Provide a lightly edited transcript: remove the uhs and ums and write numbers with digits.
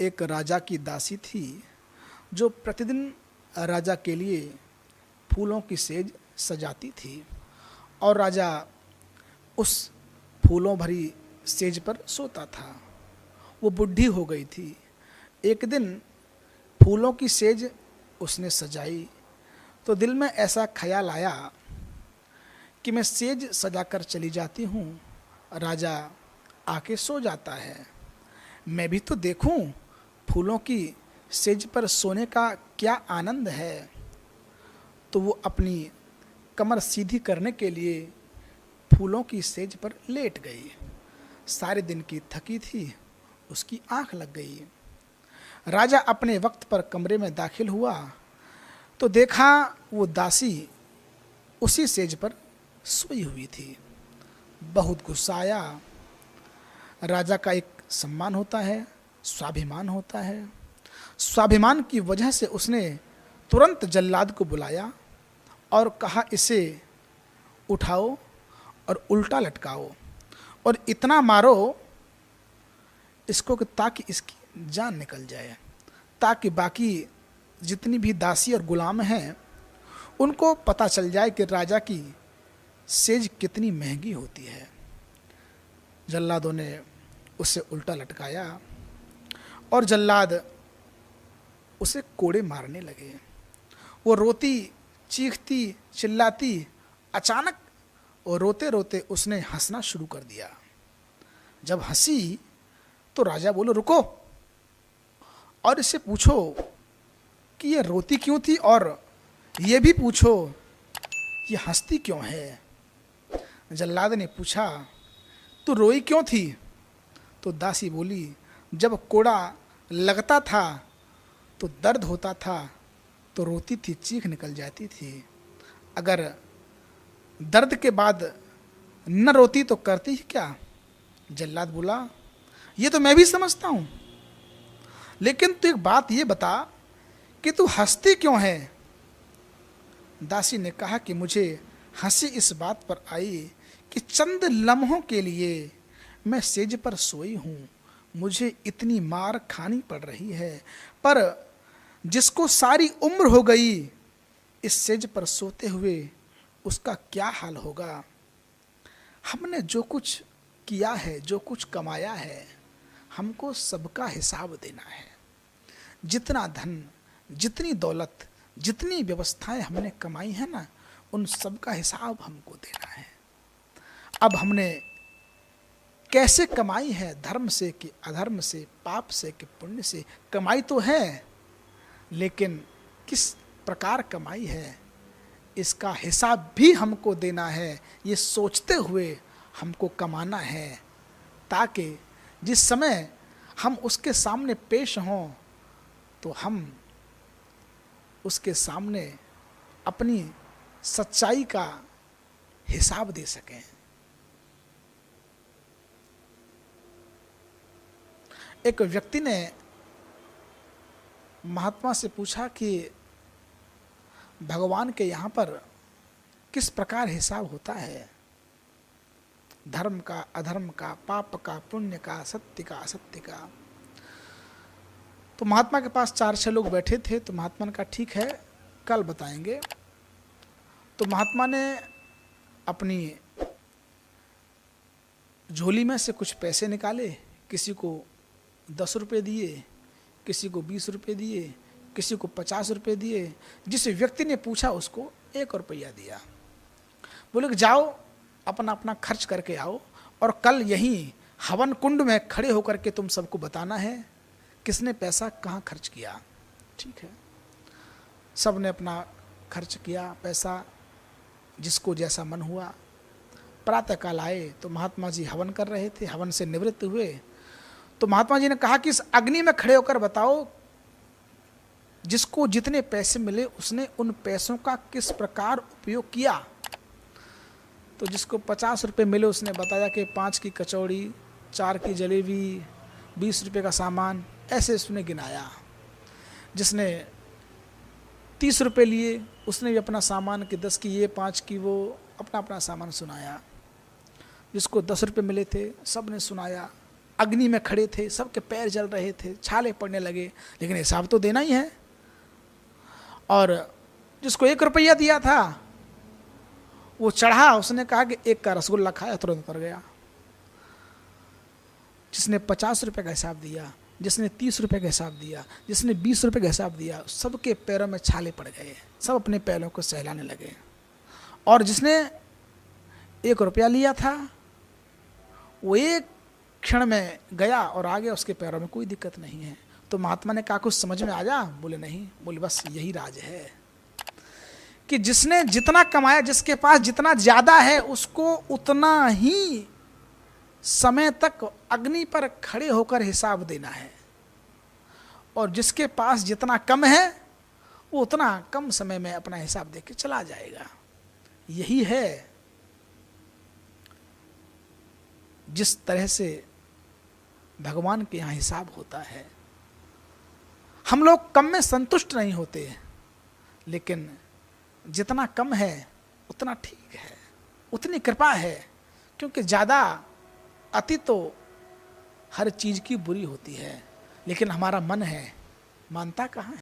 एक राजा की दासी थी जो प्रतिदिन राजा के लिए फूलों की सेज सजाती थी और राजा उस फूलों भरी सेज पर सोता था। वो बुढ़ी हो गई थी। एक दिन फूलों की सेज उसने सजाई तो दिल में ऐसा ख्याल आया कि मैं सेज सजाकर चली जाती हूँ, राजा आके सो जाता है, मैं भी तो देखूं फूलों की सेज पर सोने का क्या आनंद है। तो वो अपनी कमर सीधी करने के लिए फूलों की सेज पर लेट गई। सारे दिन की थकी थी, उसकी आंख लग गई। राजा अपने वक्त पर कमरे में दाखिल हुआ तो देखा वो दासी उसी सेज पर सोई हुई थी। बहुत गुस्सा आया। राजा का एक सम्मान होता है, स्वाभिमान होता है। स्वाभिमान की वजह से उसने तुरंत जल्लाद को बुलाया और कहा, इसे उठाओ और उल्टा लटकाओ और इतना मारो इसको कि ताकि इसकी जान निकल जाए, ताकि बाकी जितनी भी दासी और गुलाम हैं उनको पता चल जाए कि राजा की सेज कितनी महंगी होती है। जल्लादों ने उसे उल्टा लटकाया और जल्लाद उसे कोड़े मारने लगे। वो रोती, चीखती, चिल्लाती, अचानक और रोते रोते उसने हंसना शुरू कर दिया। जब हंसी तो राजा बोले, रुको और इससे पूछो कि ये रोती क्यों थी और ये भी पूछो ये हंसती क्यों है। जल्लाद ने पूछा, तू रोई क्यों थी? तो दासी बोली, जब कोड़ा लगता था तो दर्द होता था तो रोती थी, चीख निकल जाती थी। अगर दर्द के बाद न रोती तो करती ही क्या? जल्लाद बोला, ये तो मैं भी समझता हूं, लेकिन तू एक बात ये बता कि तू हंसती क्यों है? दासी ने कहा कि मुझे हंसी इस बात पर आई कि चंद लम्हों के लिए मैं सेज पर सोई हूं, मुझे इतनी मार खानी पड़ रही है, पर जिसको सारी उम्र हो गई इस सेज पर सोते हुए उसका क्या हाल होगा। हमने जो कुछ किया है, जो कुछ कमाया है, हमको सबका हिसाब देना है। जितना धन, जितनी दौलत, जितनी व्यवस्थाएं हमने कमाई है ना, उन सब का हिसाब हमको देना है। अब हमने कैसे कमाई है, धर्म से कि अधर्म से, पाप से कि पुण्य से, कमाई तो है, लेकिन किस प्रकार कमाई है इसका हिसाब भी हमको देना है। ये सोचते हुए हमको कमाना है ताकि जिस समय हम उसके सामने पेश हों तो हम उसके सामने अपनी सच्चाई का हिसाब दे सकें। एक व्यक्ति ने महात्मा से पूछा कि भगवान के यहाँ पर किस प्रकार हिसाब होता है, धर्म का, अधर्म का, पाप का, पुण्य का, सत्य का, असत्य का। तो महात्मा के पास 4-6 लोग बैठे थे। तो महात्मा ने कहा, ठीक है, कल बताएंगे। तो महात्मा ने अपनी झोली में से कुछ पैसे निकाले, किसी को 10 रुपये दिए, किसी को 20 रुपये दिए, किसी को 50 रुपये दिए। जिस व्यक्ति ने पूछा उसको 1 रुपया दिया। बोले कि जाओ अपना अपना खर्च करके आओ और कल यहीं हवन कुंड में खड़े होकर के तुम सबको बताना है किसने पैसा कहाँ खर्च किया। ठीक है, सब ने अपना खर्च किया पैसा, जिसको जैसा मन हुआ। प्रातःकाल आए तो महात्मा जी हवन कर रहे थे। हवन से निवृत्त हुए तो महात्मा जी ने कहा कि इस अग्नि में खड़े होकर बताओ जिसको जितने पैसे मिले उसने उन पैसों का किस प्रकार उपयोग किया। तो जिसको 50 रुपये मिले उसने बताया कि 5 की कचौड़ी, 4 की जलेबी, 20 रुपये का सामान, ऐसे उसने गिनाया। जिसने 30 रुपये लिए उसने भी अपना सामान कि 10 की ये, 5 की वो, अपना अपना सामान सुनाया। जिसको 10 रुपये मिले थे सब ने सुनाया। अग्नि में खड़े थे, सबके पैर जल रहे थे, छाले पड़ने लगे, लेकिन हिसाब तो देना ही है। और जिसको 1 रुपया दिया था वो चढ़ा, उसने कहा कि 1 का रसगुल्ला खाया, तुरंत उतर गया। जिसने 50 रुपये का हिसाब दिया, जिसने 30 रुपये का हिसाब दिया, जिसने 20 रुपये का हिसाब दिया, सबके पैरों में छाले पड़ गए, सब अपने पैरों को सहलाने लगे। और जिसने 1 रुपया लिया था वो एक क्षण में गया और आ गया, उसके पैरों में कोई दिक्कत नहीं है। तो महात्मा ने कहा कुछ समझ में आ जा? बोले नहीं। बोले बस यही राज है कि जिसने जितना कमाया, जिसके पास जितना ज्यादा है, उसको उतना ही समय तक अग्नि पर खड़े होकर हिसाब देना है, और जिसके पास जितना कम है वो उतना कम समय में अपना हिसाब देके चला जाएगा। यही है जिस तरह से भगवान के यहाँ हिसाब होता है। हम लोग कम में संतुष्ट नहीं होते, लेकिन जितना कम है उतना ठीक है, उतनी कृपा है, क्योंकि ज़्यादा अति तो हर चीज़ की बुरी होती है, लेकिन हमारा मन है, मानता कहाँ है।